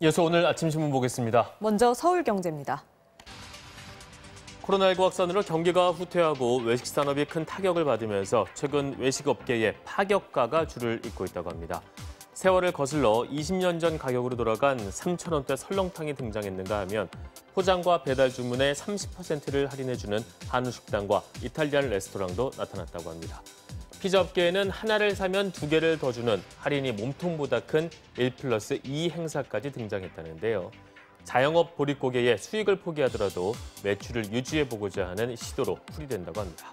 이어서 오늘 아침 신문 보겠습니다. 먼저 서울경제입니다. 코로나19 확산으로 경기가 후퇴하고 외식 산업이 큰 타격을 받으면서 최근 외식업계에 파격가가 줄을 잇고 있다고 합니다. 세월을 거슬러 20년 전 가격으로 돌아간 3,000원대 설렁탕이 등장했는가 하면 포장과 배달 주문의 30%를 할인해주는 한우 식당과 이탈리안 레스토랑도 나타났다고 합니다. 피자업계에는 하나를 사면 두 개를 더 주는 할인이 몸통보다 큰 1+2 행사까지 등장했다는데요. 자영업 보릿고개의 수익을 포기하더라도 매출을 유지해보고자 하는 시도로 풀이된다고 합니다.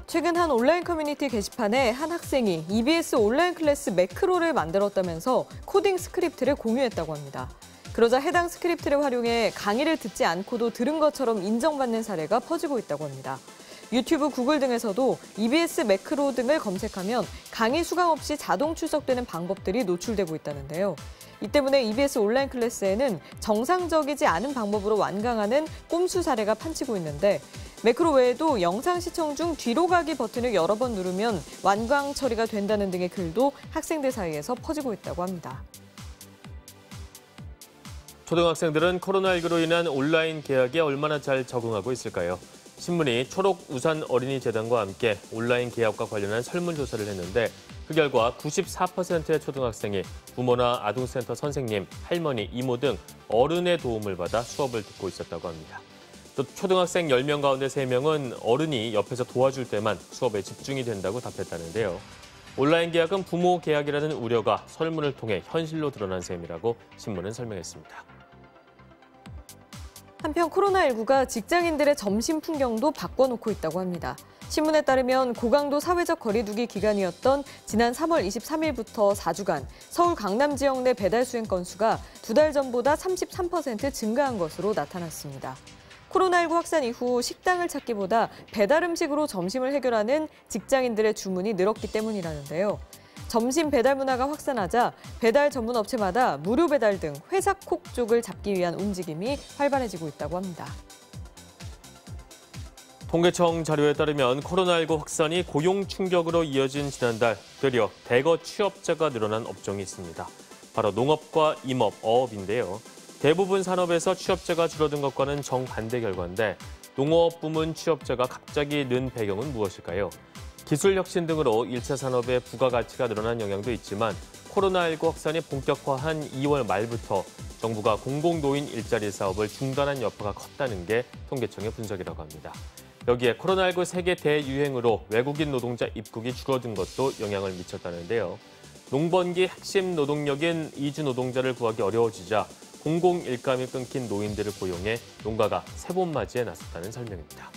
최근 한 온라인 커뮤니티 게시판에 한 학생이 EBS 온라인 클래스 매크로를 만들었다면서 코딩 스크립트를 공유했다고 합니다. 그러자 해당 스크립트를 활용해 강의를 듣지 않고도 들은 것처럼 인정받는 사례가 퍼지고 있다고 합니다. 유튜브, 구글 등에서도 EBS 매크로 등을 검색하면 강의 수강 없이 자동 출석되는 방법들이 노출되고 있다는데요. 이 때문에 EBS 온라인 클래스에는 정상적이지 않은 방법으로 완강하는 꼼수 사례가 판치고 있는데 매크로 외에도 영상 시청 중 뒤로 가기 버튼을 여러 번 누르면 완강 처리가 된다는 등의 글도 학생들 사이에서 퍼지고 있다고 합니다. 초등학생들은 코로나19로 인한 온라인 개학에 얼마나 잘 적응하고 있을까요? 신문이 초록우산 어린이재단과 함께 온라인 개학과 관련한 설문조사를 했는데 그 결과 94%의 초등학생이 부모나 아동센터 선생님, 할머니, 이모 등 어른의 도움을 받아 수업을 듣고 있었다고 합니다. 또 초등학생 10명 가운데 3명은 어른이 옆에서 도와줄 때만 수업에 집중이 된다고 답했다는데요. 온라인 개학은 부모 개학이라는 우려가 설문을 통해 현실로 드러난 셈이라고 신문은 설명했습니다. 한편 코로나19가 직장인들의 점심 풍경도 바꿔놓고 있다고 합니다. 신문에 따르면 고강도 사회적 거리두기 기간이었던 지난 3월 23일부터 4주간 서울 강남 지역 내 배달 수행 건수가 2달 전보다 33% 증가한 것으로 나타났습니다. 코로나19 확산 이후 식당을 찾기보다 배달 음식으로 점심을 해결하는 직장인들의 주문이 늘었기 때문이라는데요. 점심 배달 문화가 확산하자 배달 전문 업체마다 무료 배달 등 회사 콕 쪽을 잡기 위한 움직임이 활발해지고 있다고 합니다. 통계청 자료에 따르면 코로나19 확산이 고용 충격으로 이어진 지난달 되려 대거 취업자가 늘어난 업종이 있습니다. 바로 농업과 임업, 어업인데요. 대부분 산업에서 취업자가 줄어든 것과는 정반대 결과인데 농업 부문 취업자가 갑자기 는 배경은 무엇일까요? 기술 혁신 등으로 1차 산업의 부가가치가 늘어난 영향도 있지만 코로나19 확산이 본격화한 2월 말부터 정부가 공공노인 일자리 사업을 중단한 여파가 컸다는 게 통계청의 분석이라고 합니다. 여기에 코로나19 세계 대유행으로 외국인 노동자 입국이 줄어든 것도 영향을 미쳤다는데요. 농번기 핵심 노동력인 이주 노동자를 구하기 어려워지자 공공일감이 끊긴 노인들을 고용해 농가가 새봄맞이에 나섰다는 설명입니다.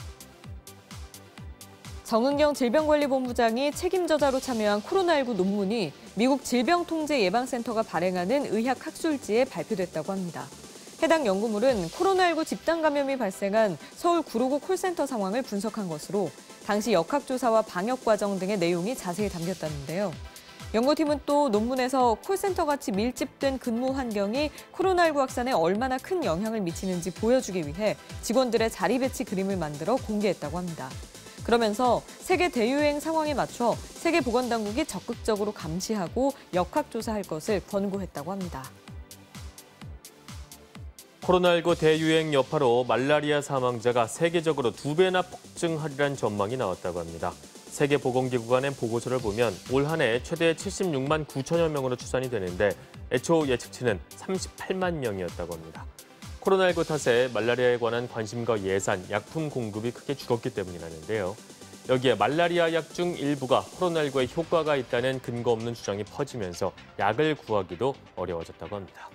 정은경 질병관리본부장이 책임저자로 참여한 코로나19 논문이 미국 질병통제예방센터가 발행하는 의학학술지에 발표됐다고 합니다. 해당 연구물은 코로나19 집단 감염이 발생한 서울 구로구 콜센터 상황을 분석한 것으로 당시 역학조사와 방역 과정 등의 내용이 자세히 담겼다는데요. 연구팀은 또 논문에서 콜센터같이 밀집된 근무 환경이 코로나19 확산에 얼마나 큰 영향을 미치는지 보여주기 위해 직원들의 자리 배치 그림을 만들어 공개했다고 합니다. 그러면서 세계 대유행 상황에 맞춰 세계보건당국이 적극적으로 감시하고 역학조사할 것을 권고했다고 합니다. 코로나19 대유행 여파로 말라리아 사망자가 세계적으로 2배나 폭증하리란 전망이 나왔다고 합니다. 세계보건기구가 낸 보고서를 보면 올 한 해 최대 76만 9천여 명으로 추산이 되는데 애초 예측치는 38만 명이었다고 합니다. 코로나19 탓에 말라리아에 관한 관심과 예산, 약품 공급이 크게 줄었기 때문이라는데요. 여기에 말라리아 약 중 일부가 코로나19에 효과가 있다는 근거 없는 주장이 퍼지면서 약을 구하기도 어려워졌다고 합니다.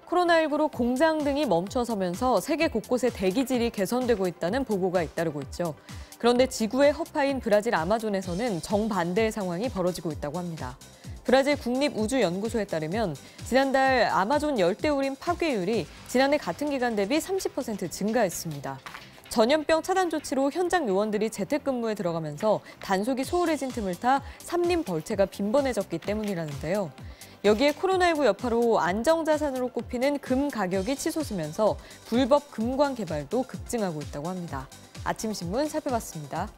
코로나19로 공장 등이 멈춰서면서 세계 곳곳의 대기질이 개선되고 있다는 보고가 잇따르고 있죠. 그런데 지구의 허파인 브라질 아마존에서는 정반대의 상황이 벌어지고 있다고 합니다. 브라질 국립우주연구소에 따르면 지난달 아마존 열대우림 파괴율이 지난해 같은 기간 대비 30% 증가했습니다. 전염병 차단 조치로 현장 요원들이 재택근무에 들어가면서 단속이 소홀해진 틈을 타 삼림 벌채가 빈번해졌기 때문이라는데요. 여기에 코로나19 여파로 안정자산으로 꼽히는 금 가격이 치솟으면서 불법 금광 개발도 급증하고 있다고 합니다. 아침 신문 살펴봤습니다.